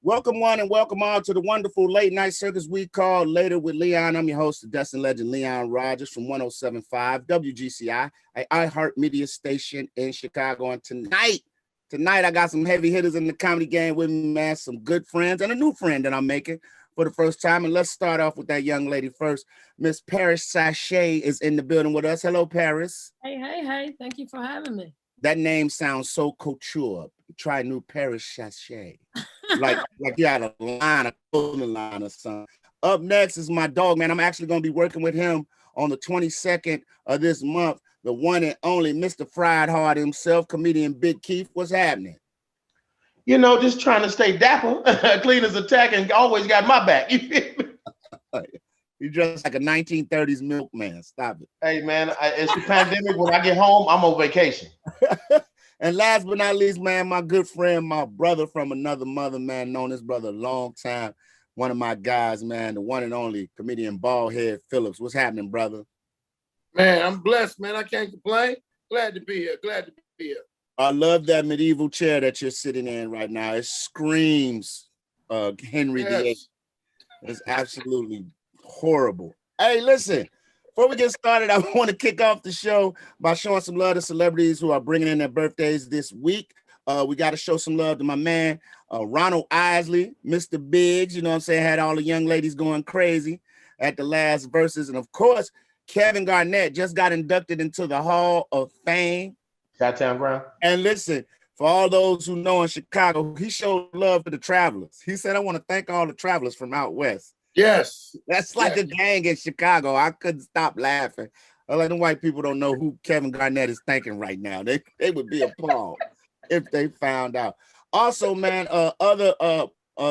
Welcome one and welcome all to the wonderful late night circus we call Later with Leon. I'm your host, the Destin legend Leon Rogers from 107.5 WGCI, a iHeart Media station in Chicago. And tonight I got some heavy hitters in the comedy game with me, man. Some good friends and a new friend that I'm making for the first time. And let's start off with that young lady first. Miss Paris Sashay is in the building with us. Hello, Paris. Hey. Thank you for having me. That name sounds so couture. Try new Paris Sashay. like you had a line, a clothing line or something. Up next is my dog, man. I'm actually going to be working with him on the 22nd of this month. The one and only Mr. Fried Hard himself, comedian Big Keef. What's happening? You know, just trying to stay dapper, clean as a tack, and always got my back. You feel me? You dress like a 1930s milkman. Stop it. Hey, man, it's the pandemic. When I get home, I'm on vacation. And last but not least, man, my good friend, my brother from another mother, man, known this brother a long time. One of my guys, man, the one and only comedian BaldheadPhillips. What's happening, brother? Man, I'm blessed, man. I can't complain. Glad to be here. I love that medieval chair that you're sitting in right now. It screams Henry VIII. It's absolutely horrible. Hey, listen, before we get started, I want to kick off the show by showing some love to celebrities who are bringing in their birthdays this week. We got to show some love to my man, Ronald Isley, Mr. Biggs, you know what I'm saying, had all the young ladies going crazy at the last verses. And of course, Kevin Garnett just got inducted into the Hall of Fame. Chi-Town Brown. And listen, for all those who know in Chicago, he showed love to the travelers. He said, I want to thank all the travelers from out west. Yes. That's like a gang in Chicago. I couldn't stop laughing. Like the white people don't know who Kevin Garnett is thanking right now. They would be appalled if they found out. Also, man, other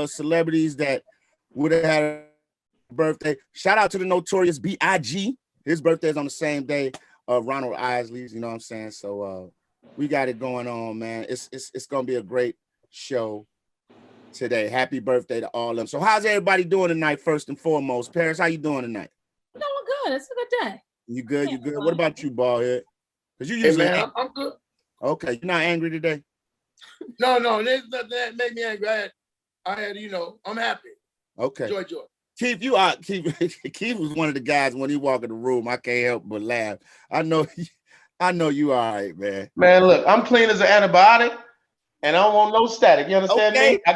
celebrities that would have had a birthday. Shout out to the notorious B.I.G. His birthday is on the same day of Ronald Isley's, you know what I'm saying? So we got it going on, man. It's gonna be a great show today. Happy birthday to all of them. So how's everybody doing tonight, first and foremost? Paris, how you doing tonight? I'm doing good. It's a good day. You good? You good? What about you, Baldhead? Because you usually I'm good. Okay, you're not angry today? No, there's nothing that made me angry. I had, I'm happy. Okay. Joy. Keith, Keith was one of the guys when he walked in the room. I can't help but laugh. I know you all right, man. Man, look, I'm clean as an antibiotic, and I don't want no static. You understand me? I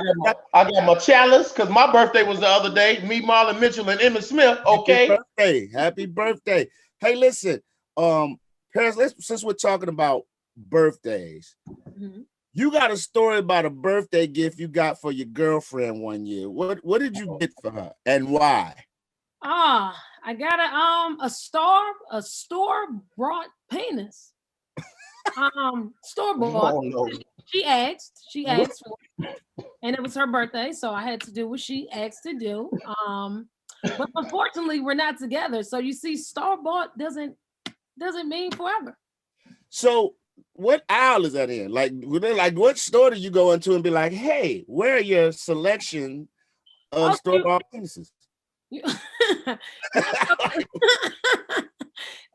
got my chalice because my birthday was the other day. Me, Marlon Mitchell, and Emmitt Smith. Okay. Happy birthday. Hey, listen, Paris, since we're talking about birthdays, you got a story about a birthday gift you got for your girlfriend one year. What did you get for her and why? I got a store-bought penis. Store-bought. Oh, no. She asked for it, and it was her birthday, so I had to do what she asked to do. But unfortunately, we're not together. So you see, store-bought doesn't mean forever. So what aisle is that in? Like what store do you go into and be like, hey, where are your selection of store-bought penises? They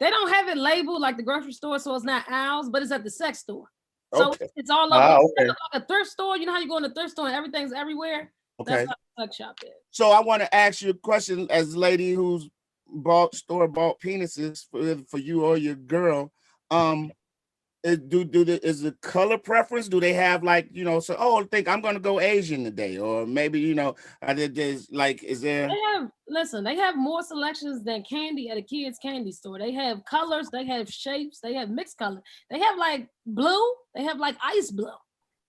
don't have it labeled like the grocery store, so it's not aisles, but it's at the sex store. So it's all over. It's like a thrift store. You know how you go in the thrift store and everything's everywhere? Okay. That's how the sex shop is. So I want to ask you a question as a lady who's bought store-bought penises for you or your girl. Is the color preference? Do they have like, I think I'm gonna go Asian today, or maybe is there? They have more selections than candy at a kid's candy store. They have colors, they have shapes, they have mixed color. They have like blue, they have like ice blue.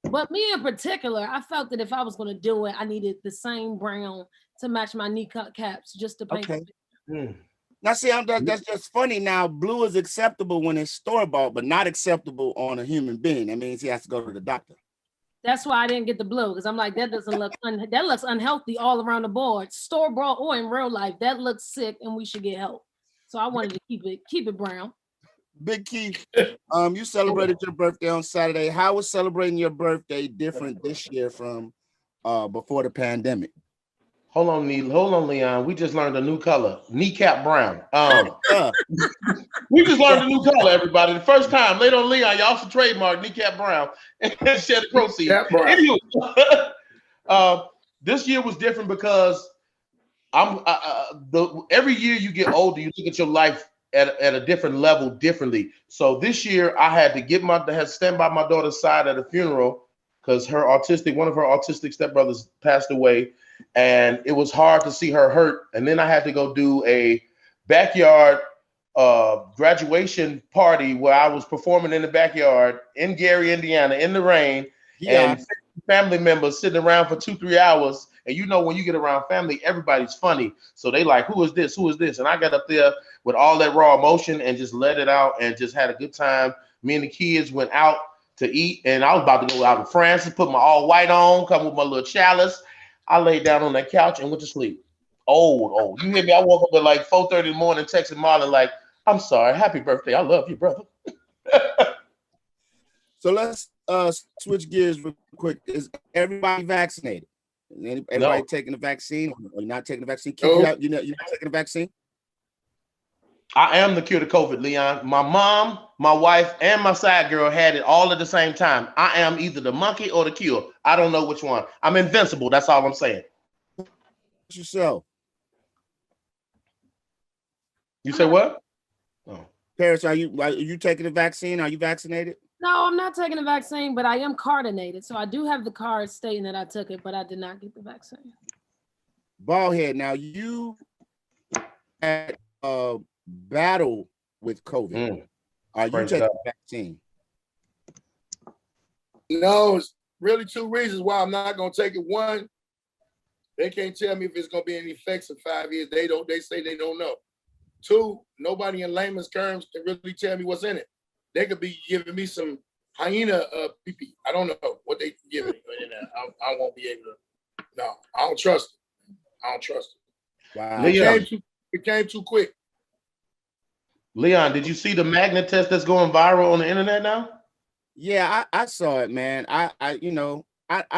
But me in particular, I felt that if I was gonna do it, I needed the same brown to match my kneecap caps just to paint. Okay. Now, see, that's just funny. Now, blue is acceptable when it's store-bought, but not acceptable on a human being. That means he has to go to the doctor. That's why I didn't get the blue, because I'm like, that doesn't look that looks unhealthy all around the board. Store-bought or in real life, that looks sick, and we should get help. So I wanted to keep it brown. Big Keef, you celebrated your birthday on Saturday. How was celebrating your birthday different this year from before the pandemic? Hold on, Leon. We just learned a new color, kneecap brown. We just learned a new color, everybody. The first time, later on, Leon, y'all should trademark kneecap brown and share the proceeds. this year was different because every year you get older, you look at your life at a different level differently. So this year I had to stand by my daughter's side at a funeral because one of her autistic stepbrothers passed away, and it was hard to see her hurt. And then I had to go do a backyard graduation party where I was performing in the backyard in Gary, Indiana, in the rain, and family members sitting around for 2-3 hours. And you know, when you get around family, everybody's funny. So they like, who is this? Who is this? And I got up there with all that raw emotion and just let it out and just had a good time. Me and the kids went out to eat, and I was about to go out to France and put my all white on, come with my little chalice. I laid down on that couch and went to sleep. Old. You hear me? I woke up at like 4:30 in the morning, texting Marlon like, I'm sorry, happy birthday. I love you, brother. So let's switch gears real quick. Is everybody vaccinated? Everybody taking the vaccine or not taking the vaccine? You're not taking the vaccine? I am the cure to COVID, Leon. My mom, my wife, and my side girl had it all at the same time. I am either the monkey or the cure. I don't know which one. I'm invincible. That's all I'm saying. Yourself. You say what? Oh. Paris, are you taking the vaccine? Are you vaccinated? No, I'm not taking the vaccine, but I am cardinated. So I do have the card stating that I took it, but I did not get the vaccine. Baldhead, now you had a battle with COVID. Are you taking the vaccine? No, it's really two reasons why I'm not going to take it. One, they can't tell me if it's going to be any effects in 5 years. They say they don't know. Two, nobody in layman's terms can really tell me what's in it. They could be giving me some hyena pee-pee. I don't know what they give me. I won't be able to. No, I don't trust it. I don't trust it. Wow. It came too quick. Leon, did you see the magnet test that's going viral on the internet now? Yeah, I saw it, man. I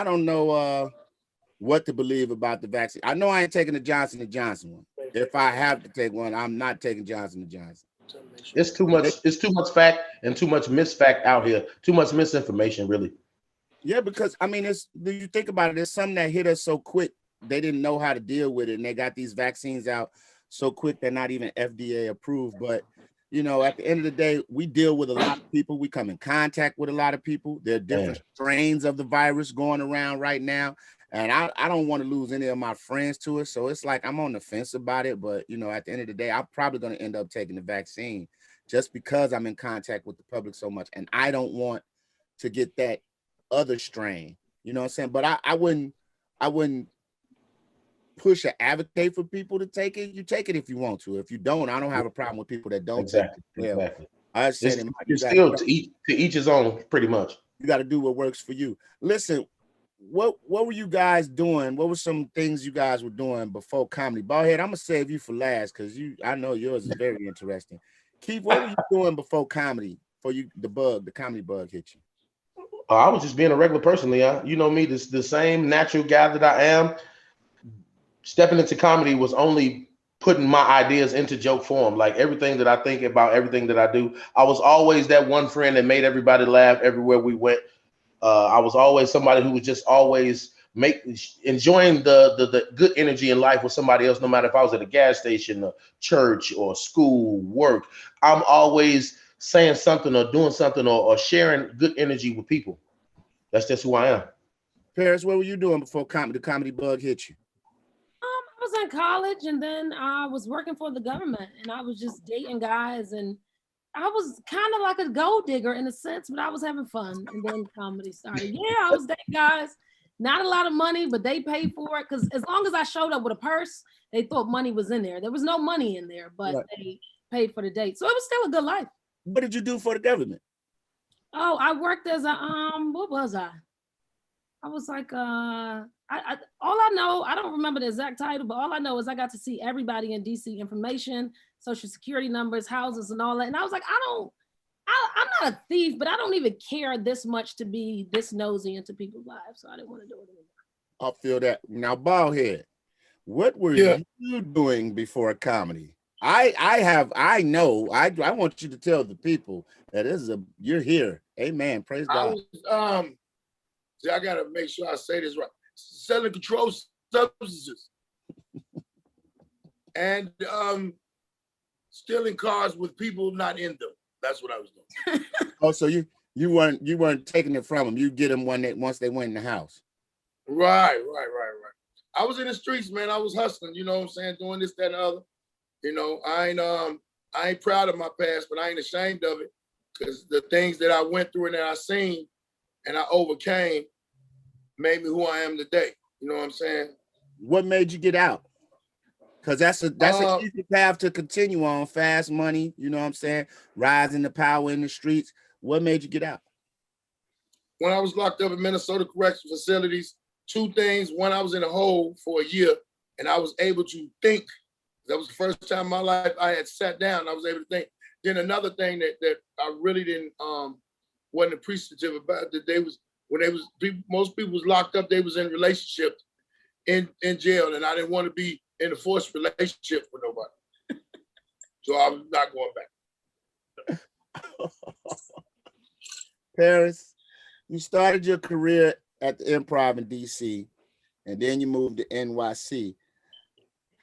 don't know what to believe about the vaccine. I know I ain't taking the Johnson & Johnson one. If I have to take one, I'm not taking Johnson & Johnson. It's too much fact and too much misfact out here. Too much misinformation, really. Yeah, because I mean, you think about it, there's something that hit us so quick, they didn't know how to deal with it, and they got these vaccines out so quick they're not even FDA approved. But you know, at the end of the day, we deal with a lot of people. We come in contact with a lot of people. There are different strains of the virus going around right now. And I don't want to lose any of my friends to it. So it's like I'm on the fence about it. But, you know, at the end of the day, I'm probably going to end up taking the vaccine just because I'm in contact with the public so much. And I don't want to get that other strain. You know what I'm saying? But I wouldn't push or advocate for people to take it. You take it if you want to. If you don't, I don't have a problem with people that don't take it. Exactly. I said it's still to each his own, pretty much. You got to do what works for you. Listen, what were you guys doing? What were some things you guys were doing before comedy? Baldhead, I'm gonna save you for last because I know yours is very interesting. Keith, what were you doing before comedy? Before the comedy bug hit you? I was just being a regular person, Leon. You know me, the same natural guy that I am. Stepping into comedy was only putting my ideas into joke form. Like everything that I think about, everything that I do, I was always that one friend that made everybody laugh everywhere we went. I was always somebody who was just always enjoying the good energy in life with somebody else, no matter if I was at a gas station, a church, or school, work. I'm always saying something or doing something or sharing good energy with people. That's just who I am. Paris, what were you doing before the comedy bug hit you? I was in college, and then I was working for the government, and I was just dating guys, and I was kind of like a gold digger in a sense, but I was having fun. And then comedy started. Yeah, I was dating guys, not a lot of money, but they paid for it because as long as I showed up with a purse, they thought money was in there. There was no money in there, but they paid for the date, so it was still a good life. What did you do for the government? Oh, I worked as a what was I? I was like all I know, I don't remember the exact title, but all I know is I got to see everybody in DC, information, social security numbers, houses, and all that. And I was like, I'm not a thief, but I don't even care this much to be this nosy into people's lives. So I didn't want to do it anymore. I feel that. Now, Baldhead, what were you doing before comedy? I want you to tell the people that you're here. Amen. Praise God. I gotta make sure I say this right. Selling control substances. And stealing cars with people not in them. That's what I was doing. Oh, so you weren't taking it from them. You get them once they went in the house. Right. I was in the streets, man. I was hustling, you know what I'm saying, doing this, that, and the other. You know, I ain't proud of my past, but I ain't ashamed of it, because the things that I went through and that I seen and I overcame made me who I am today. You know what I'm saying? What made you get out? Because that's a easy path to continue on. Fast money, you know what I'm saying? Rising the power in the streets. What made you get out? When I was locked up in Minnesota correctional facilities, two things. One, I was in a hole for a year and I was able to think. That was the first time in my life I had sat down and I was able to think. Then another thing that I really didn't wasn't appreciative about, that most people was locked up, they was in relationships in jail, and I didn't want to be in a forced relationship with nobody. So I'm not going back. Paris, you started your career at the Improv in DC, and then you moved to NYC.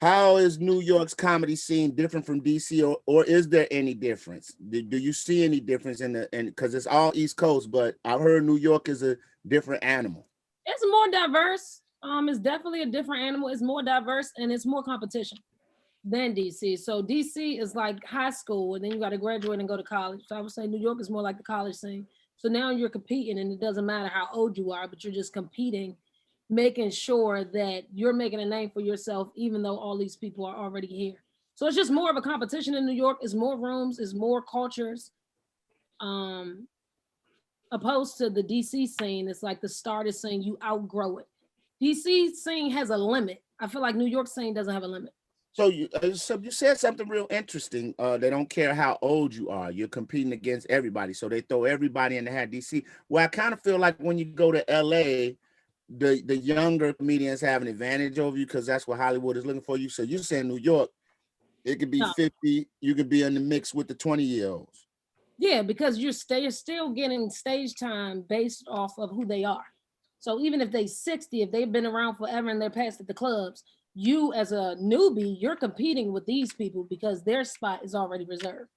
How is New York's comedy scene different from DC, or is there any difference? Do you see any difference because it's all East Coast, but I've heard New York is a different animal. It's more diverse. It's definitely a different animal. It's more diverse and it's more competition than DC. So DC is like high school, and then you got to graduate and go to college. So I would say New York is more like the college scene. So now you're competing, and it doesn't matter how old you are, but you're just competing, making sure that you're making a name for yourself, even though all these people are already here. So it's just more of a competition in New York. It's more rooms, it's more cultures. Opposed to the DC scene, it's like the start is saying you outgrow it. DC scene has a limit. I feel like New York scene doesn't have a limit. So you said something real interesting. They don't care how old you are. You're competing against everybody. So they throw everybody in the hat. DC. Well, I kind of feel like when you go to LA, the younger comedians have an advantage over you because that's what Hollywood is looking for you. So you're saying New York, it could be 50. You could be in the mix with the 20-year-olds. Yeah, because you're still getting stage time based off of who they are. So even if they're 60, if they've been around forever and they're past at the clubs, you as a newbie, you're competing with these people because their spot is already reserved.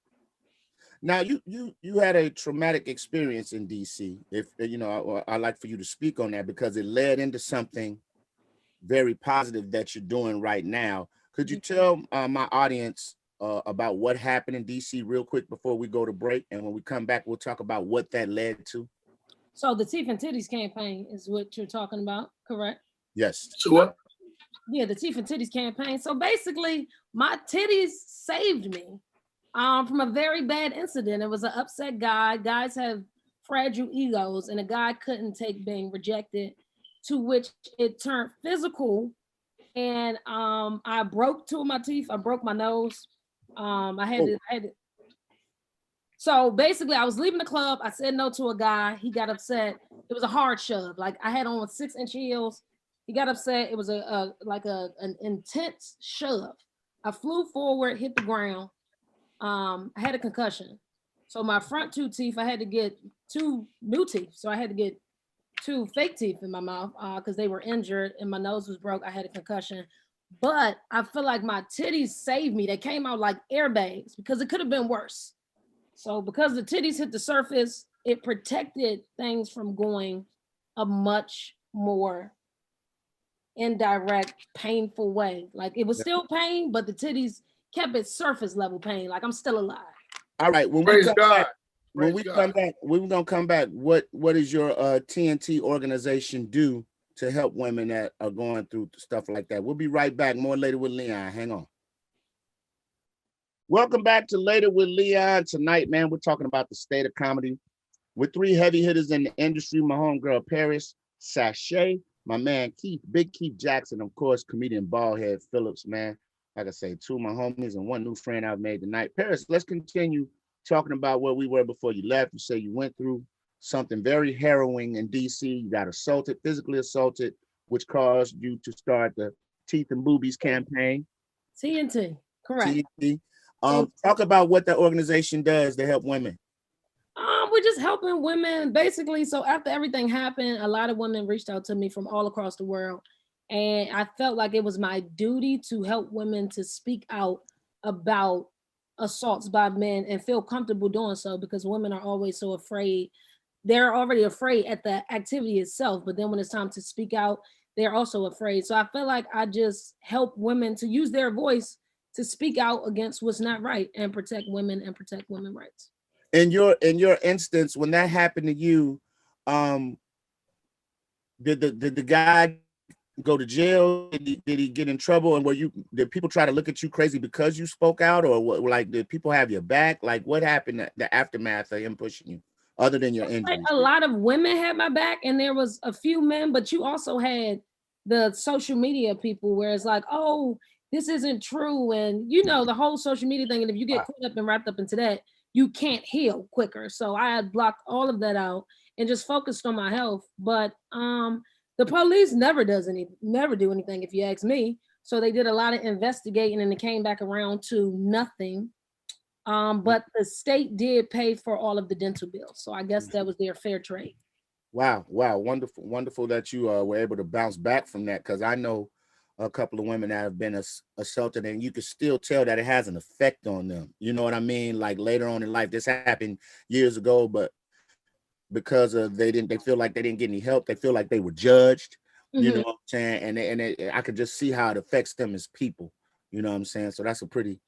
Now you had a traumatic experience in DC. If you know, I'd like for you to speak on that because it led into something very positive that you're doing right now. Could you tell my audience about what happened in DC real quick before we go to break? And when we come back, we'll talk about what that led to. So the Teeth and Titties campaign is what you're talking about, correct? Yes. So what? Yeah, the Teeth and Titties campaign. So basically, my titties saved me from a very bad incident. It was an upset guy. Guys have fragile egos, and a guy couldn't take being rejected, to which it turned physical. And I broke two of my teeth. I broke my nose. I had to. So basically, I was leaving the club. I said no to a guy. He got upset. It was a hard shove. Like I had on 6-inch heels. He got upset. It was an intense shove. I flew forward, hit the ground. I had a concussion. So my front two teeth, I had to get 2 new teeth. So I had to get 2 fake teeth in my mouth because they were injured and my nose was broke. I had a concussion. But I feel like my titties saved me. They came out like airbags because it could have been worse. So because the titties hit the surface, it protected things from going a much more indirect, painful way. Like it was still pain, but the titties kept it surface level pain. Like I'm still alive. All right. When Praise we come God. back, when we come back, we're gonna come back. What is your TNT organization do to help women that are going through stuff like that? We'll be right back. More Later with Leon. Hang on. Welcome back to Later with Leon. Tonight, man, we're talking about the state of comedy with 3 heavy hitters in the industry. My homegirl Paris, Sashay, my man Keith, Big Keef Jackson, of course, comedian Baldhead Phillips, man. Like I say, 2 of my homies and 1 new friend I've made tonight. Paris, let's continue talking about where we were before you left. You say you went through something very harrowing in DC. You got assaulted, physically assaulted, which caused you to start the Teeth and Boobies campaign. TNT, correct. TNT. Talk about what the organization does to help women. We're just helping women basically. So after everything happened, a lot of women reached out to me from all across the world. And I felt like it was my duty to help women to speak out about assaults by men and feel comfortable doing so, because women are always so afraid. They're already afraid at the activity itself, but then when it's time to speak out, they're also afraid. So I feel like I just help women to use their voice to speak out against what's not right and protect women and protect women's rights. In your instance, when that happened to you, did the guy go to jail? Did he get in trouble? And did people try to look at you crazy because you spoke out, or what? Like, did people have your back? Like, what happened? The aftermath of him pushing you, other than your injuries? Like, a lot of women had my back, and there was a few men, but you also had the social media people where it's like, oh, this isn't true, and the whole social media thing. And if you get caught up and wrapped up into that, you can't heal quicker. So I had blocked all of that out and just focused on my health. But the police never do anything, if you ask me. So they did a lot of investigating, and it came back around to nothing. But the state did pay for all of the dental bills. So I guess that was their fair trade. Wow. Wonderful that you were able to bounce back from that, because I know a couple of women that have been assaulted, and you can still tell that it has an effect on them. You know what I mean? Like, later on in life, this happened years ago, but because they feel like they didn't get any help. They feel like they were judged. You know what I'm saying? And I could just see how it affects them as people. You know what I'm saying? So that's a pretty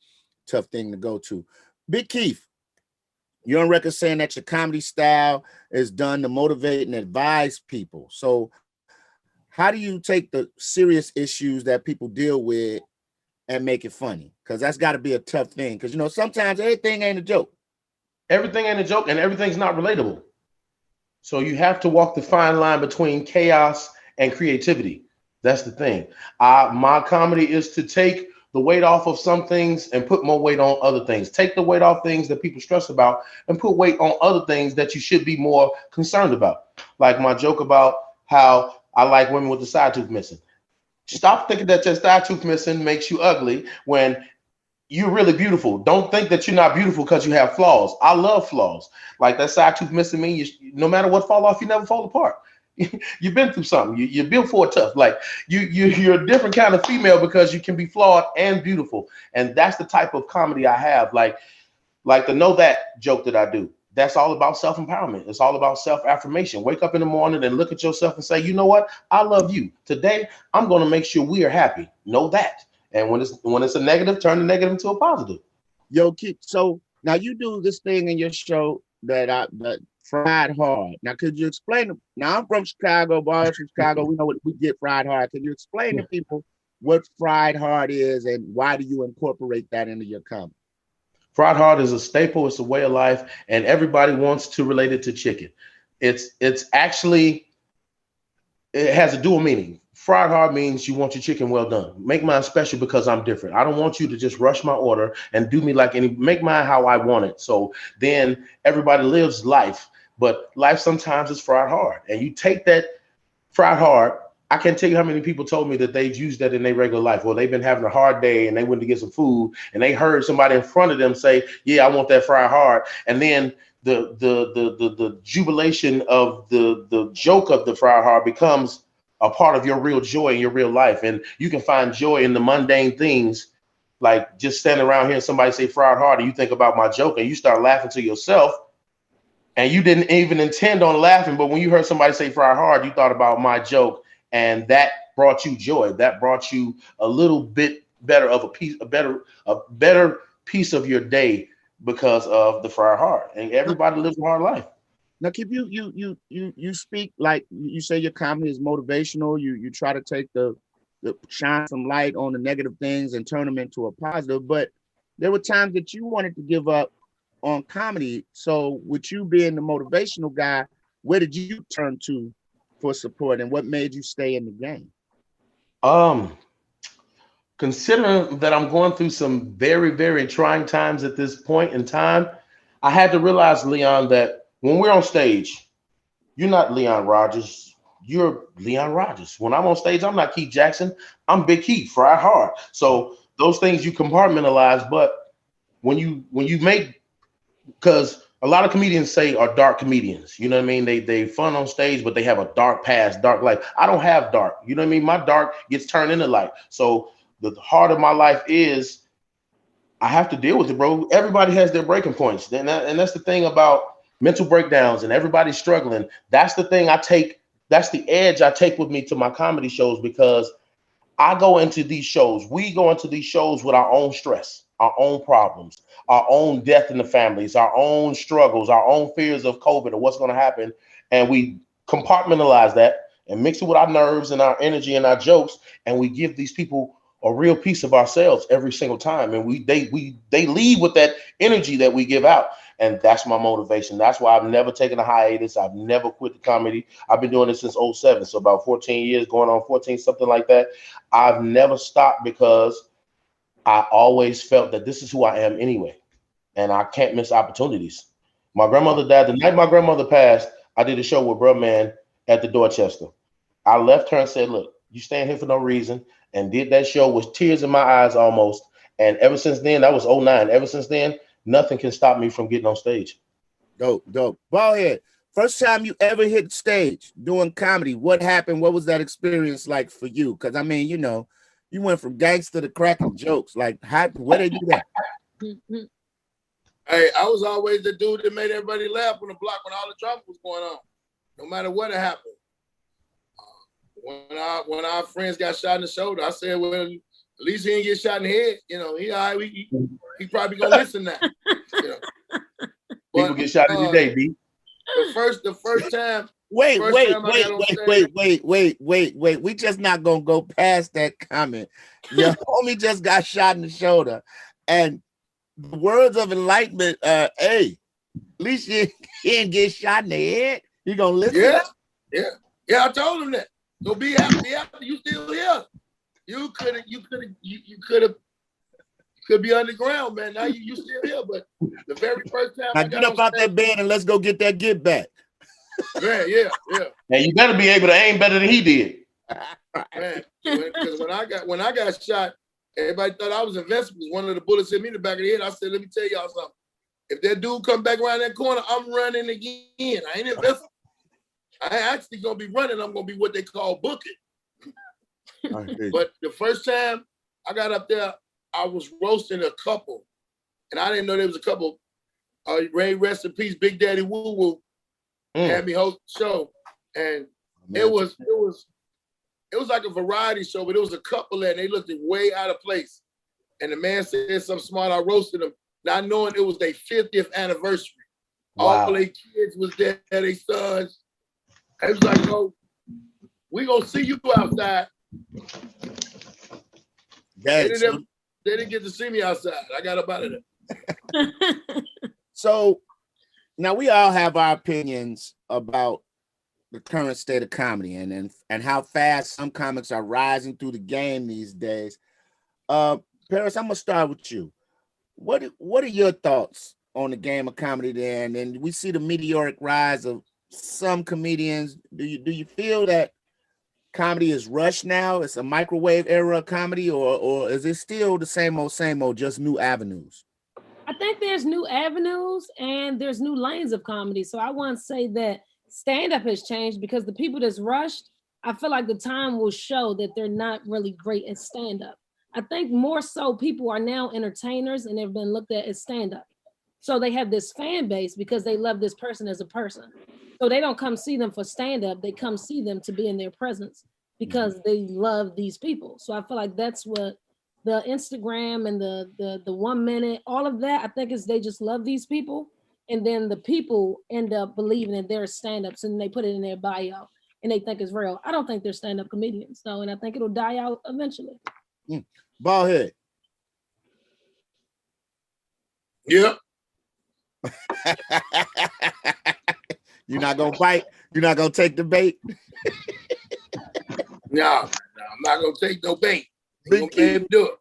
tough thing to go to. Big Keef, you're on record saying that your comedy style is done to motivate and advise people. So how do you take the serious issues that people deal with and make it funny? Because that's got to be a tough thing. Because, sometimes everything ain't a joke. Everything ain't a joke, and everything's not relatable. So you have to walk the fine line between chaos and creativity. That's the thing. My comedy is to take the weight off of some things and put more weight on other things. Take the weight off things that people stress about and put weight on other things that you should be more concerned about. Like my joke about how I like women with the side tooth missing. Stop thinking that your side tooth missing makes you ugly when you're really beautiful. Don't think that you're not beautiful because you have flaws. I love flaws. Like, that side tooth missing means no matter what fall off, you never fall apart. You've been through something. You're built for it tough. Like, you're a different kind of female because you can be flawed and beautiful. And that's the type of comedy I have. Like the Know That joke that I do. That's all about self-empowerment. It's all about self-affirmation. Wake up in the morning and look at yourself and say, you know what? I love you. Today, I'm going to make sure we are happy. Know that. And when it's a negative, turn the negative into a positive. Yo, Keith, so now you do this thing in your show that fried hard. Now, could you explain? Now, I'm from Chicago, boys from Chicago. We know what we get fried hard. Can you explain to people what fried hard is and why do you incorporate that into your comedy? Fried hard is a staple. It's a way of life, and everybody wants to relate it to chicken. It has a dual meaning. Fried hard means you want your chicken well done. Make mine special because I'm different. I don't want you to just rush my order and do me make mine how I want it. So then everybody lives life, but life sometimes is fried hard. And you take that fried hard. I can't tell you how many people told me that they've used that in their regular life. Well, they've been having a hard day and they went to get some food and they heard somebody in front of them say, yeah, I want that fried hard. And then the jubilation of the joke of the fried hard becomes a part of your real joy in your real life. And you can find joy in the mundane things, like just standing around here and somebody say fried hard and you think about my joke and you start laughing to yourself and you didn't even intend on laughing. But when you heard somebody say fried hard, you thought about my joke and that brought you joy. That brought you a little bit better of a better piece of your day because of the fried hard. And everybody lives a hard life. Now, Keith, you speak like you say your comedy is motivational. You try to take the shine some light on the negative things and turn them into a positive. But there were times that you wanted to give up on comedy. So with you being the motivational guy, where did you turn to for support and what made you stay in the game? Considering that I'm going through some very, very trying times at this point in time, I had to realize, Leon, that when we're on stage, you're not Leon Rogers. You're Leon Rogers. When I'm on stage, I'm not Keith Jackson. I'm Big Keef, fried hard. So those things you compartmentalize. But when you make, because a lot of comedians say are dark comedians. You know what I mean? They fun on stage, but they have a dark past, dark life. I don't have dark. You know what I mean? My dark gets turned into light. So the heart of my life is I have to deal with it, bro. Everybody has their breaking points. And that's the thing about mental breakdowns and everybody's struggling. That's the thing I take. That's the edge I take with me to my comedy shows because I go into these shows. We go into these shows with our own stress, our own problems, our own death in the families, our own struggles, our own fears of COVID or what's going to happen. And we compartmentalize that and mix it with our nerves and our energy and our jokes. And we give these people a real piece of ourselves every single time. And they leave with that energy that we give out. And that's my motivation. That's why I've never taken a hiatus. I've never quit the comedy. I've been doing this since 07. So about 14 years, going on 14, something like that. I've never stopped because I always felt that this is who I am anyway. And I can't miss opportunities. My grandmother died. The night my grandmother passed, I did a show with Bruh Man at the Dorchester. I left her and said, look, you staying here for no reason. And did that show with tears in my eyes almost. And ever since then, that was 09. Ever since then, nothing can stop me from getting on stage. Dope. Baldhead, first time you ever hit stage doing comedy, what happened? What was that experience like for you? Because, I mean, you know, you went from gangster to cracking jokes. Like, where they do that? Hey, I was always the dude that made everybody laugh on the block when all the drama was going on, no matter what had happened. When our friends got shot in the shoulder, I said, well, at least he didn't get shot in the head. You know, he probably gonna listen now. You know. People get shot every day, B. The first time. Wait. We just not gonna go past that comment. Your homie just got shot in the shoulder, and the words of enlightenment. Hey, at least he didn't get shot in the head. You gonna listen? Yeah. I told him that. So be happy. You still here? You could be underground, man. Now you still here, but the very first time now get up out that bed and let's go get that get back. Yeah. And you better be able to aim better than he did. Man, because when I got shot, everybody thought I was invincible. One of the bullets hit me in the back of the head. I said, let me tell y'all something. If that dude come back around that corner, I'm running again. I ain't invincible. I ain't actually gonna be running. I'm gonna be what they call booking. But the first time I got up there, I was roasting a couple, and I didn't know there was a couple. Rest in peace, Big Daddy Woo Woo had me host the show, and it was like a variety show, but it was a couple there, and they looked way out of place. And the man said something smart. I roasted them, not knowing it was their 50th anniversary. Wow. All their kids was there, their sons. I was like, "Oh, we gonna see you outside." They didn't get to see me outside. I got up out of there. So now we all have our opinions about the current state of comedy and how fast some comics are rising through the game these days. Paris, I'm gonna start with you. What are your thoughts on the game of comedy there? And then we see the meteoric rise of some comedians. Do you feel that comedy is rushed now? It's a microwave era of comedy, or is it still the same old, just new avenues? I think there's new avenues and there's new lanes of comedy. So I want to say that stand-up has changed because the people that's rushed, I feel like the time will show that they're not really great at stand-up. I think more so people are now entertainers and they've been looked at as stand-up. So they have this fan base because they love this person as a person. So they don't come see them for stand-up. They come see them to be in their presence because they love these people. So I feel like that's what the Instagram and the 1 minute, all of that, I think is they just love these people. And then the people end up believing that they're stand-ups and they put it in their bio and they think it's real. I don't think they're stand-up comedians though. And I think it'll die out eventually. Baldhead. Yeah. You're not gonna bite. You're not gonna take the bait. No, I'm not gonna take no bait. Big Keef, do it.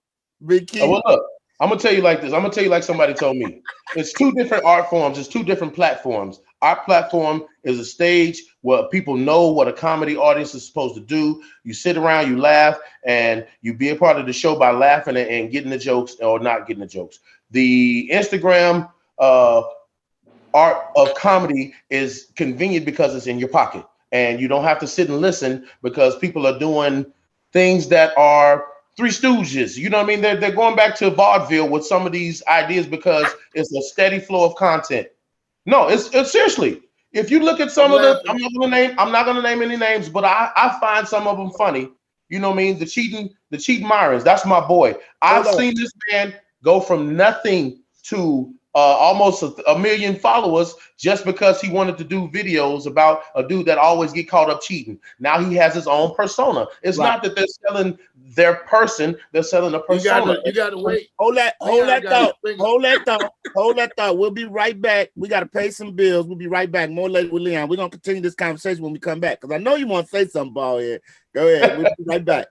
Big Keef. Oh, well, look, I'm gonna tell you like this. I'm gonna tell you like somebody told me. It's two different art forms. It's two different platforms. Our platform is a stage where people know what a comedy audience is supposed to do. You sit around, you laugh, and you be a part of the show by laughing and getting the jokes or not getting the jokes. The Instagram art of comedy is convenient because it's in your pocket, and you don't have to sit and listen because people are doing things that are Three Stooges. You know what I mean? They're going back to vaudeville with some of these ideas because it's a steady flow of content. No, it's seriously. If you look at some I'm of the, laughing. I'm not gonna name any names, but I find some of them funny. You know what I mean? The cheating Myrons. That's my boy. I've Hold on. seen this man go from nothing to almost a million followers just because he wanted to do videos about a dude that always get caught up cheating. Now he has his own persona. It's Right. not that they're selling their person; they're selling a persona. You gotta wait. Hold that Leon got thought. his finger. Hold that thought. We'll be right back. We got to pay some bills. We'll be right back. More later with Leon. We're gonna continue this conversation when we come back because I know you want to say something, Baldhead. Go ahead. We'll be right back.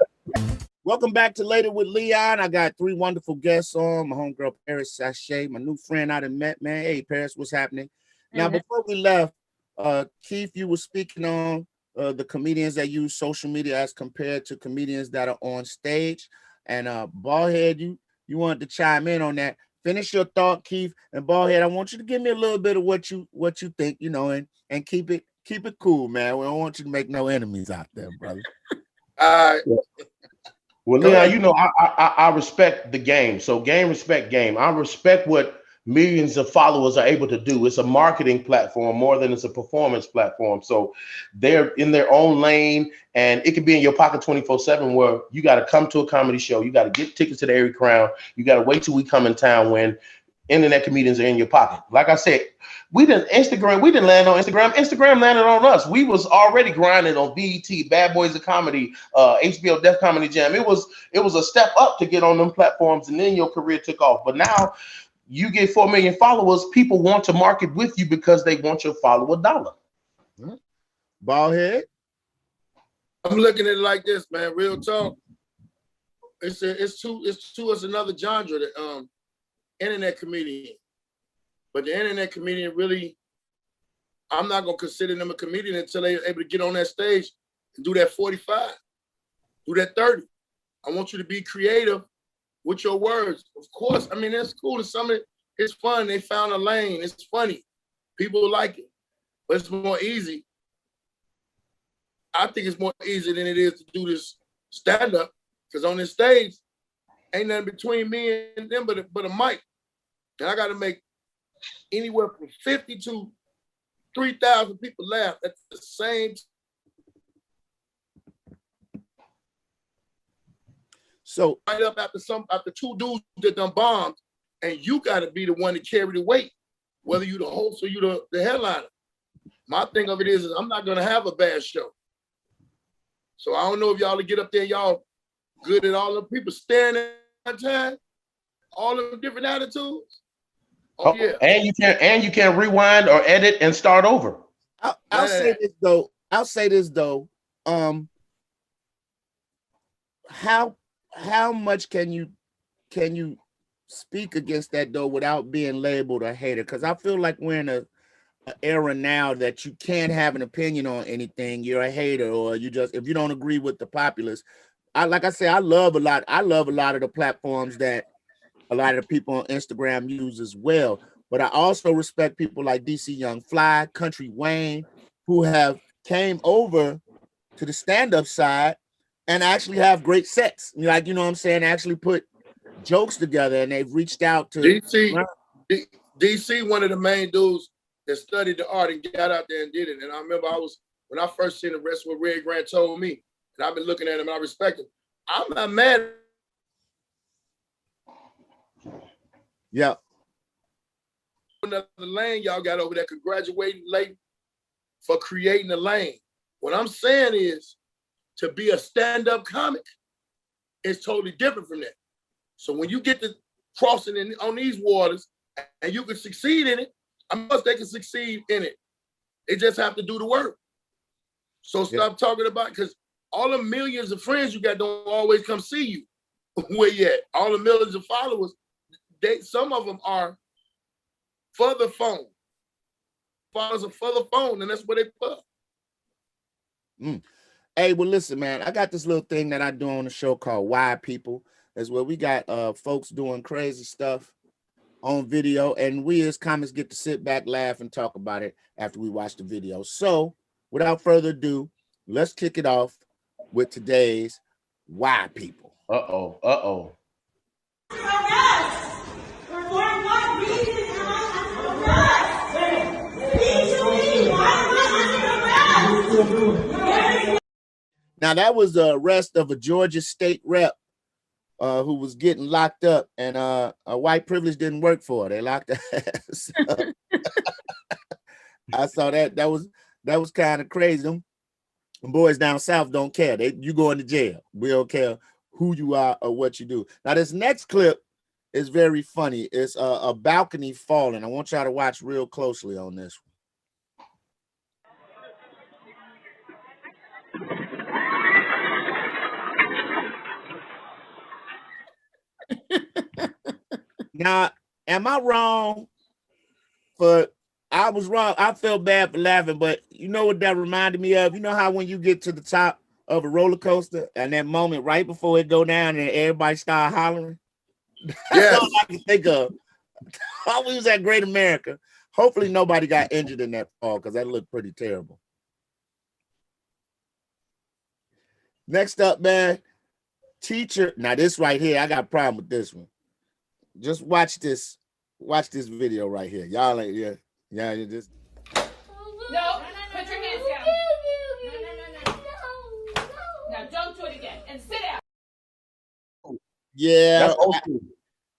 Welcome back to Later with Leon. I got three wonderful guests on. My homegirl Paris Sashay, my new friend I done met, man. Hey, Paris, what's happening? Now, before we left, Keith, you were speaking on the comedians that use social media as compared to comedians that are on stage. And Baldhead, you wanted to chime in on that. Finish your thought, Keith. And Baldhead, I want you to give me a little bit of what you think, you know, and keep it cool, man. We don't want you to make no enemies out there, brother. Well, Go Leon, ahead. you know, I respect the game. So game respect game. I respect what millions of followers are able to do. It's a marketing platform more than it's a performance platform. So they're in their own lane, and it can be in your pocket 24/7 where you got to come to a comedy show. You got to get tickets to the Airy Crown. You got to wait till we come in town when internet comedians are in your pocket. Like I said, we didn't land on Instagram. Instagram landed on us. We was already grinding on BET, Bad Boys of Comedy, HBO Def Comedy Jam. It was a step up to get on them platforms, and then your career took off. But now you get 4 million followers. People want to market with you because they want your follower dollar. Baldhead. I'm looking at it like this, man. Real talk. It's another genre that internet comedian. But the internet comedian really, I'm not gonna consider them a comedian until they're able to get on that stage and do that 45, do that 30. I want you to be creative with your words. Of course, I mean, that's cool. Some of it's fun. They found a lane. It's funny. People like it. But it's more easy. I think it's more easy than it is to do this stand-up. Because on this stage, ain't nothing between me and them but a mic. And I got to make anywhere from 50 to 3,000 people laugh at the same time. So right up after two dudes that done bombed, and you got to be the one to carry the weight, whether you the host or you the headliner. My thing of it is I'm not gonna have a bad show. So I don't know if y'all to get up there, y'all good at all the people staring at that time, all the different attitudes. Oh yeah. And you can rewind or edit and start over. I'll say this though. How much can you speak against that though without being labeled a hater? Because I feel like we're in an era now that you can't have an opinion on anything. You're a hater, or you just if you don't agree with the populace. I love a lot of the platforms that a lot of the people on Instagram use as well. But I also respect people like DC Young Fly, Country Wayne, who have came over to the stand-up side and actually have great sets. Like, you know what I'm saying? Actually put jokes together, and they've reached out to DC, one of the main dudes that studied the art and got out there and did it. And I remember when I first seen the rest what Red Grant told me, and I've been looking at him and I respect him. I'm not mad. Yeah. Another lane y'all got over there. Congratulating late for creating a lane. What I'm saying is to be a stand-up comic is totally different from that. So when you get to crossing on these waters and you can succeed in it, I must they can succeed in it. They just have to do the work. So stop talking about, because all the millions of friends you got don't always come see you. Where you at? All the millions of followers, some of them are for the phone. Followers are for the phone, and that's what they put. Hey, well, listen, man, I got this little thing that I do on the show called Why People. That's where we got folks doing crazy stuff on video, and we as comics get to sit back, laugh, and talk about it after we watch the video. So, without further ado, let's kick it off with today's Why People. Uh-oh. Now, that was the arrest of a Georgia state rep who was getting locked up, and a white privilege didn't work for her. They locked her ass up. I saw that. That was kind of crazy. Them boys down south don't care. You going to jail. We don't care who you are or what you do. Now, this next clip is very funny. It's a balcony falling. I want y'all to watch real closely on this one. Now, am I wrong? I was wrong. I felt bad for laughing, but you know what that reminded me of? You know how when you get to the top of a roller coaster and that moment right before it go down and everybody start hollering? That's all I can think of. I was at Great America. Hopefully nobody got injured in that fall because that looked pretty terrible. Next up, man, teacher. Now this right here, I got a problem with this one. Just watch this video right here. Y'all ain't you just no, put your hands down. No. Now don't do it again and sit down. Yeah. That's old school.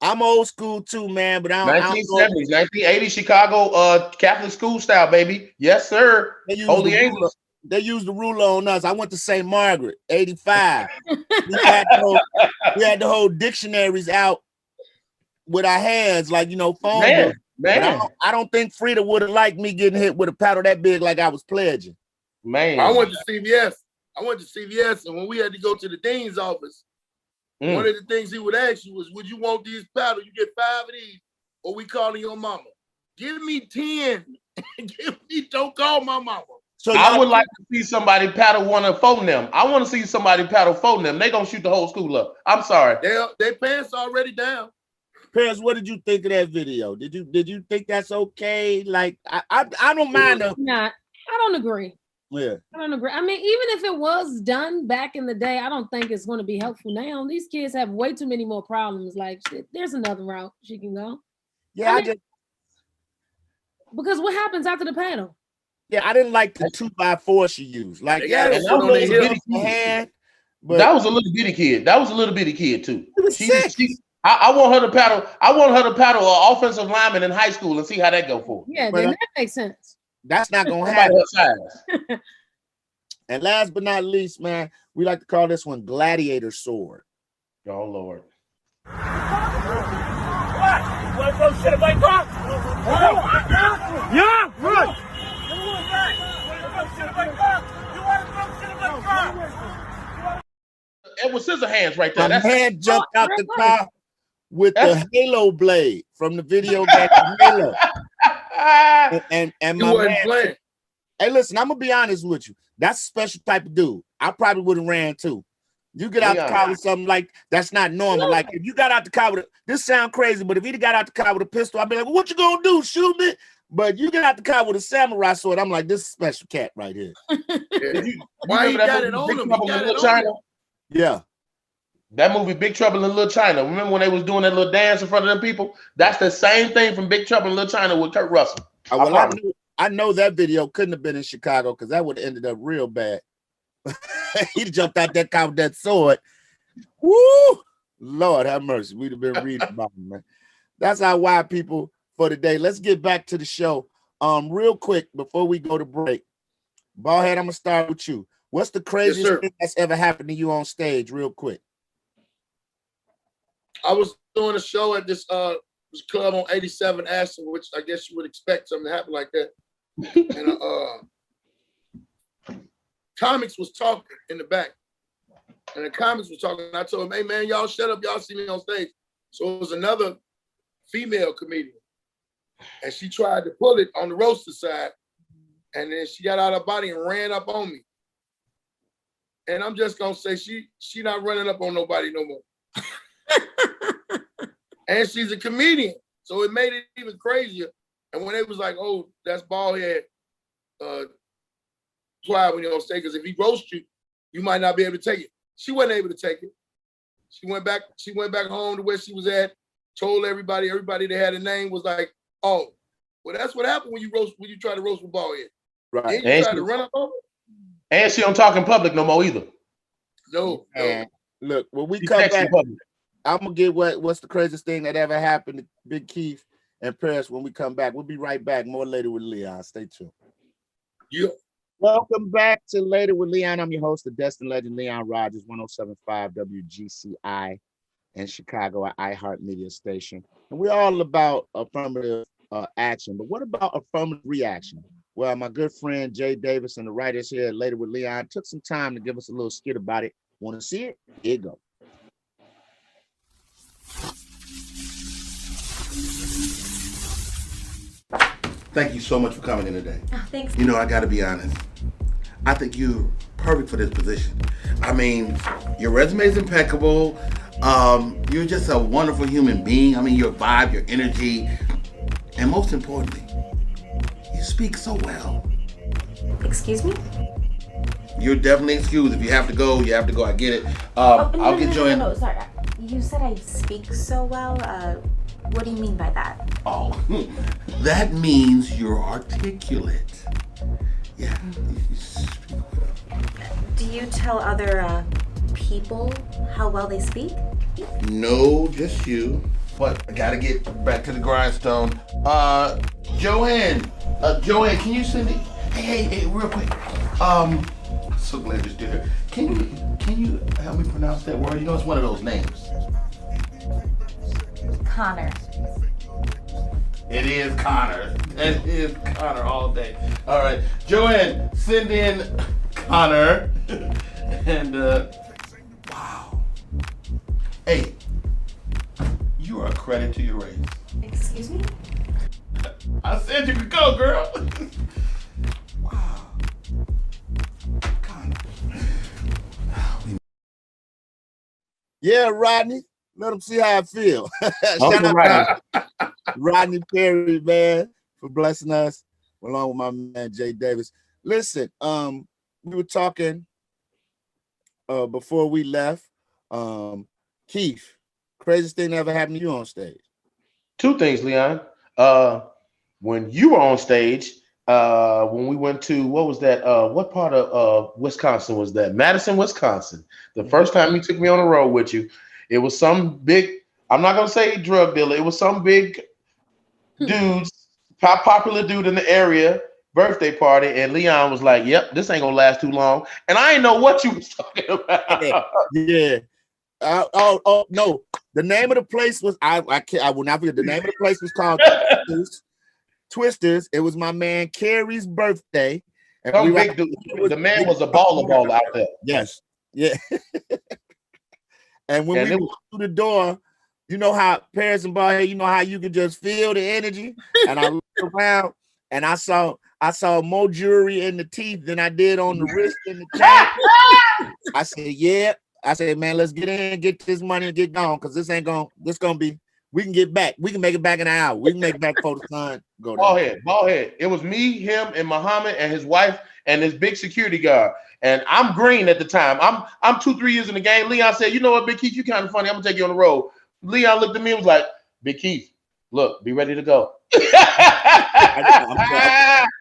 I'm old school too, man, but I don't 1970s, 1980s Chicago Catholic school style, baby. Yes, sir. Holy Angels. They used the ruler on us. I went to St. Margaret, 85. we had the whole dictionaries out with our hands, like, phone man. I don't think Frida would have liked me getting hit with a paddle that big like I was pledging. Man. I went to CVS, and when we had to go to the dean's office, one of the things he would ask you was, would you want these paddles? You get 5 of these, or we calling your mama. Give me 10. Don't call my mama. So I would like to see somebody paddle one of phone them. I want to see somebody paddle phone them. They gonna shoot the whole school up. I'm sorry. Their pants already down. Parents, what did you think of that video? Did you think that's okay? Like, I don't mind. I don't agree. Yeah. I don't agree. I mean, even if it was done back in the day, I don't think it's going to be helpful now. These kids have way too many more problems. Like, there's another route she can go. Yeah, because what happens after the paddle? Yeah, I didn't like the 2x4 she used. Like, that was a little bitty kid. That was a little bitty kid too. I want her to paddle. I want her to paddle an offensive lineman in high school and see how that go for her. Yeah, that makes sense. That's not gonna happen. And last but not least, man, we like to call this one Gladiator Sword. Oh Lord. What? You want to throw shit at my car? Yeah, right. Edward Scissorhands right there. My man jumped out the car with the Halo blade from the video game Halo. and my man playing. Hey, listen, I'm gonna be honest with you. That's a special type of dude. I probably would have ran too. You get out the car with something like that's not normal. Like if you got out the car with this sound crazy, but if he got out the car with a pistol, I'd be like, well, what you gonna do? Shoot me? But you get out the car with a samurai sword, I'm like, this is a special cat right here. Why he got it on him? Yeah. That movie, Big Trouble in Little China. Remember when they was doing that little dance in front of them people? That's the same thing from Big Trouble in Little China with Kurt Russell. I know that video couldn't have been in Chicago because that would have ended up real bad. He jumped out that car with that sword. Woo! Lord have mercy. We'd have been reading about him, man. That's our Why People for today. Let's get back to the show. Real quick before we go to break. Baldhead, I'm gonna start with you. What's the craziest thing that's ever happened to you on stage, real quick? I was doing a show at this club on 87 Ashton, which I guess you would expect something to happen like that. And comics was talking in the back. And the comics was talking. And I told him, hey man, y'all shut up. Y'all see me on stage. So it was another female comedian. And she tried to pull it on the roaster side. And then she got out of her body and ran up on me. And I'm just gonna say she not running up on nobody no more. And she's a comedian. So it made it even crazier. And when they was like, oh, that's Baldhead, try when you're on stage, because if he roasts you, you might not be able to take it. She wasn't able to take it. She went back home to where she was at, told everybody that had a name was like, oh, well, that's what happened when you try to roast with Baldhead. Right. Then you try to run up over. And she don't talk in public no more either. No. Look, when we come back, I'm gonna get what's the craziest thing that ever happened to Big Keef and Paris when we come back. We'll be right back. More Later with Leon. Stay tuned. Yeah. Welcome back to Later with Leon. I'm your host, the Destined Legend Leon Rogers, 107.5 WGCI in Chicago, at iHeartMedia station. And we're all about affirmative action. But what about affirmative reaction? Well, my good friend Jay Davis and the writers here at Later with Leon took some time to give us a little skit about it. Want to see it? Here you go. Thank you so much for coming in today. Oh, thanks. You know, I got to be honest. I think you're perfect for this position. I mean, your resume is impeccable. You're just a wonderful human being. I mean, your vibe, your energy, and most importantly, you speak so well. Excuse me? You're definitely excused. If you have to go, you have to go. I get it. I'll get you in. No, sorry. You said I speak so well. What do you mean by that? Oh, that means you're articulate. Yeah. You speak well. Do you tell other people how well they speak? No, just you. But I gotta get back to the grindstone. Joanne, can you send it? Hey, real quick. I'm so glad you did it. Can you help me pronounce that word? You know, it's one of those names. Connor. It is Connor. It is Connor all day. All right, Joanne, send in Connor. And wow. Hey, you are a credit to your race. Excuse me? I said you could go, girl. Wow. Connor. Yeah, Rodney. Let them see how I feel. Shout out to Rodney Perry, man, for blessing us, along with my man Jay Davis. Listen, we were talking before we left. Keith, craziest thing that ever happened to you on stage? Two things, Leon. When you were on stage, when we went to, what was that? What part of Wisconsin was that? Madison, Wisconsin. The first time you took me on the road with you, it was some big, I'm not going to say drug dealer. It was some big dude's popular dude in the area birthday party. And Leon was like, yep, this ain't going to last too long. And I didn't know what you was talking about. Yeah. No. The name of the place was, I will not forget. The name of the place was called Twisters. It was my man Carrie's birthday. And big dude. The man was a baller out there. Yes. Yeah. And when we walked through the door, you know how Paris and Baldhead, you know how you can just feel the energy. And I looked around and I saw more jewelry in the teeth than I did on the wrist and the chain. I said, yeah. I said, man, let's get in, get this money and get gone. Cause this gonna be, we can get back. We can make it back in an hour. We can make it back before the sun go down. Baldhead. It was me, him, and Muhammad and his wife and this big security guard. And I'm green at the time. I'm 2-3 years in the game. Leon said, you know what, Big Keef, you kind of funny. I'm gonna take you on the road. Leon looked at me and was like, Big Keef, look, be ready to go.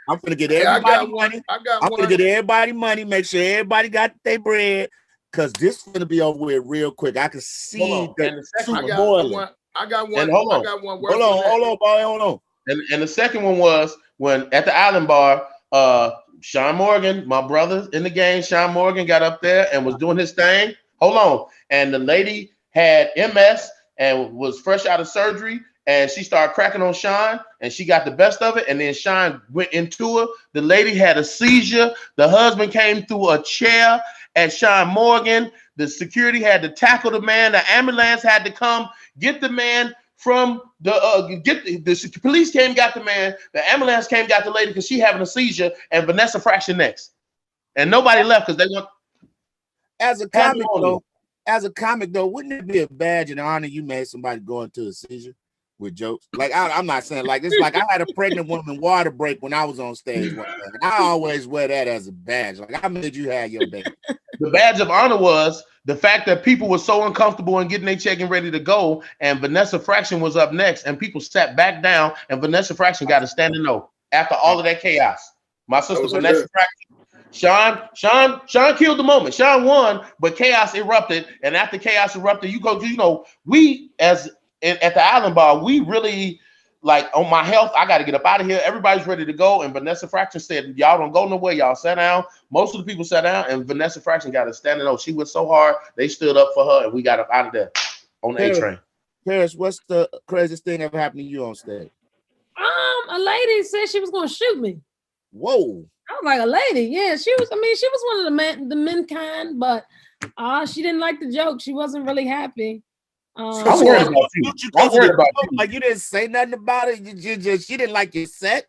I'm gonna get everybody money. I'm gonna get everybody money, make sure everybody got their bread. Cause this is gonna be over with real quick. I can see the super boiling. I got one. Hold on. I got one. Hold on. And the second one was when at the Island Bar, Sean Morgan, my brother in the game, Sean Morgan got up there and was doing his thing. Hold on. And the lady had MS and was fresh out of surgery. And she started cracking on Sean and she got the best of it. And then Sean went into her. The lady had a seizure. The husband came through a chair at Sean Morgan. The security had to tackle the man. The ambulance had to come get the man from the police came, got the man. The ambulance came, got the lady because she having a seizure, and Vanessa fractured necks. And nobody left because they want. As a comic though, wouldn't it be a badge and honor you made somebody go into a seizure? with jokes. Like I'm not saying like it's like I had a pregnant woman water break when I was on stage one day. And I always wear that as a badge. Like I made you have your baby. The badge of honor was the fact that people were so uncomfortable and getting their check and ready to go, and Vanessa Fraction was up next, and people sat back down, and Vanessa Fraction got a standing O after all of that chaos. My sister Vanessa Fraction, Sean killed the moment. Sean won, but chaos erupted, and after chaos erupted, we at the Island Bar, we really like on my health. I got to get up out of here. Everybody's ready to go, and Vanessa Fraction said, "Y'all don't go nowhere. Y'all sat down." Most of the people sat down, and Vanessa Fraction got a standing O. She went so hard, they stood up for her, and we got up out of there on the A train. Paris, what's the craziest thing ever happened to you on stage? A lady said she was gonna shoot me. Whoa. I was like, a lady, yeah. She was one of the men kind, but she didn't like the joke. She wasn't really happy. I'm worried about you. I'm worried about you. Like you didn't say nothing about it. She didn't like your set.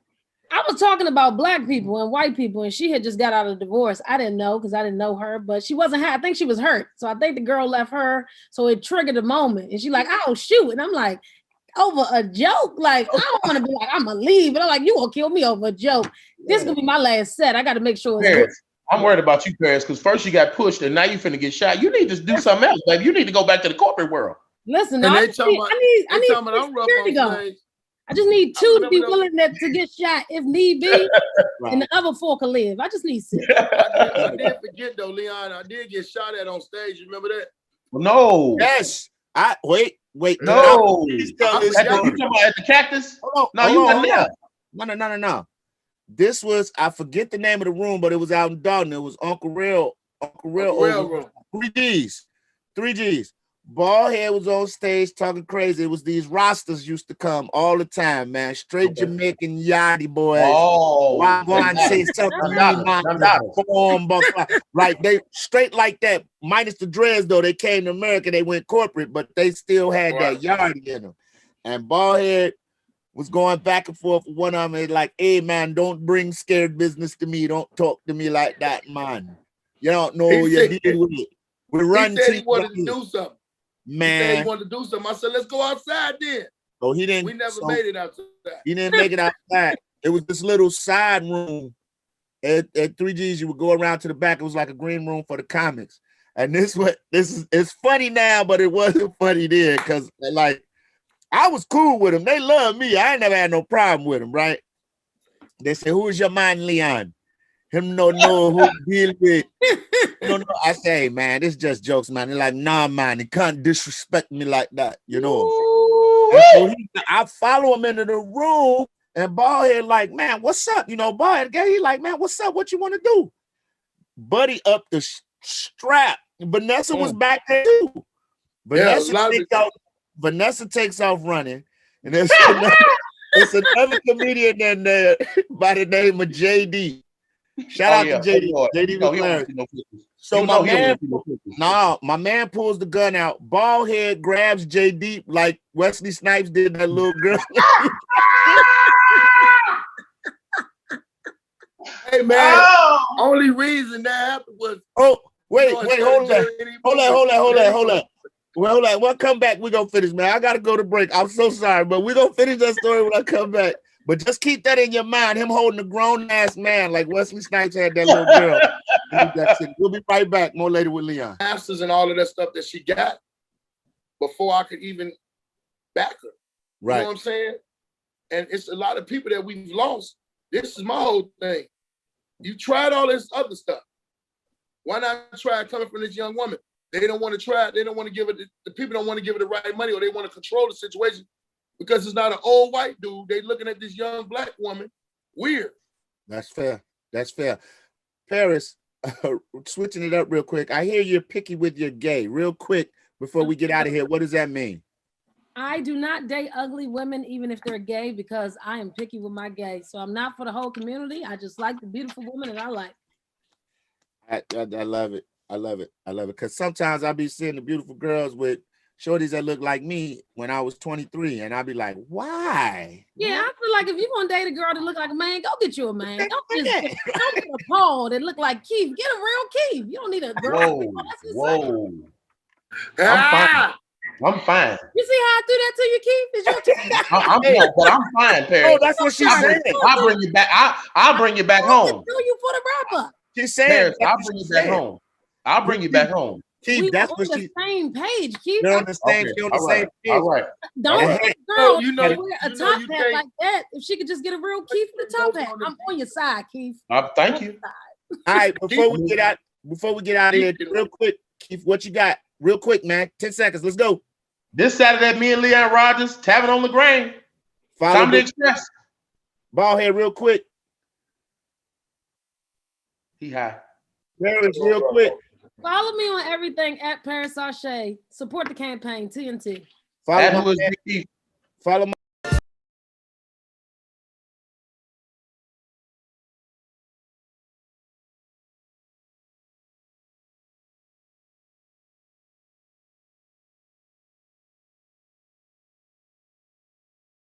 I was talking about black people and white people, and she had just got out of divorce. I didn't know because I didn't know her, but she wasn't happy. I think she was hurt. So I think the girl left her. So it triggered a moment. And she's like, "Oh, shoot." And I'm like, over a joke? Like, I don't want to be like, I'm going to leave. But I'm like, you going to kill me over a joke. This is going to be my last set. I got to make sure it's good. I'm worried about you, Paris, because first you got pushed and now you finna get shot. You need to do something else, baby. You need to go back to the corporate world. Listen, I need security guard. I just need two to be willing to get shot if need be, and the other four can live. I just need six. I did forget though, Leon. I did get shot at on stage. You remember that? No. Yes. Wait. No. You talking about at the Cactus? No, you weren't there. No. This was, I forget the name of the room, but it was out in Dalton. It was Uncle Real room. 3 Gs. Baldhead was on stage talking crazy. It was these rosters used to come all the time, man. Straight Jamaican yachty boys. Oh, why go and say something? Right, they straight like that. Minus the dreads, though. They came to America. They went corporate, but they still had that yachty in them. And Baldhead was going back and forth with one of them. Like, hey, man, don't bring scared business to me. Don't talk to me like that, man. You don't know you deal with it. We run. He said he wanted to do something. Man, he said he wanted to do something. I said, let's go outside then. Oh, he didn't. We never made it outside. He didn't make it outside. It was this little side room at 3 Gs. You would go around to the back. It was like a green room for the comics. And it's funny now, but it wasn't funny then because like I was cool with them. They love me. I ain't never had no problem with them, right? They say, "Who is your man, Leon?" Him no know who deal with. No. I say, hey, man, this just jokes, man. They're like, nah, man, he can't disrespect me like that, you know. And so I follow him into the room, and Baldhead like, man, what's up? You know, Baldhead guy, he like, man, what's up? What you want to do? Buddy up the strap. Vanessa was back there too. Vanessa takes off running, and there's another comedian in there by the name of JD. Shout out to JD. JD was hilarious. So my man pulls the gun out. Baldhead grabs JD like Wesley Snipes did that little girl. Hey man, only reason that happened was wait, hold on. Well, we'll come back. We're gonna finish, man. I gotta go to break. I'm so sorry, but we're gonna finish that story when I come back. But just keep that in your mind. Him holding a grown-ass man like Wesley Snipes had that little girl. We'll be right back. More later with Leon. Masters and all of that stuff that she got before I could even back her. Right. You know what I'm saying? And it's a lot of people that we've lost. This is my whole thing. You tried all this other stuff. Why not try it coming from this young woman? They don't want to try it. They don't want to give it. The people don't want to give it the right money, or they want to control the situation. Because it's not an old white dude. They looking at this young black woman weird. That's fair. Paris, switching it up real quick. I hear you're picky with your gay. Real quick, before we get out of here, what does that mean? I do not date ugly women, even if they're gay, because I am picky with my gay. So I'm not for the whole community. I just like the beautiful woman that I like. I love it. I love it. Because sometimes I be seeing the beautiful girls with shorties that look like me when I was 23, and I'd be like, why? Yeah, I feel like if you're gonna date a girl that look like a man, go get you a man. Don't get a Paul that look like Keef. Get a real Keef. You don't need a girl. Whoa. I'm fine. I'm fine. You see how I do that to you, Keith? It's your turn. But I'm fine, Paris. Oh, that's what she said. I'll bring you back. I'll bring you back home. Do you for the wrap up? She said, Paris, I'll bring you back home. I'll bring you back home. Keith, We that's on what the she. same page, Keith. They're on the same. Okay, She on the all same right, page. all right. Don't Hey, let a no, girl you know- wear a you know top you hat can't- like that. If she could just get a real Keith with a top hat, I'm on your side, Keith. Thank you. All right, before we get out of here, real quick, Keith, what you got? Real quick, man. 10 seconds. Let's go. This Saturday, me and Leon Rogers, Tavern on the Grain, Follow Comedy the Express. Baldhead real quick. He high. Paris real quick. Follow me on everything at Paris Sashay. Support the campaign, TNT. Follow That my was man. Big Keef. Follow my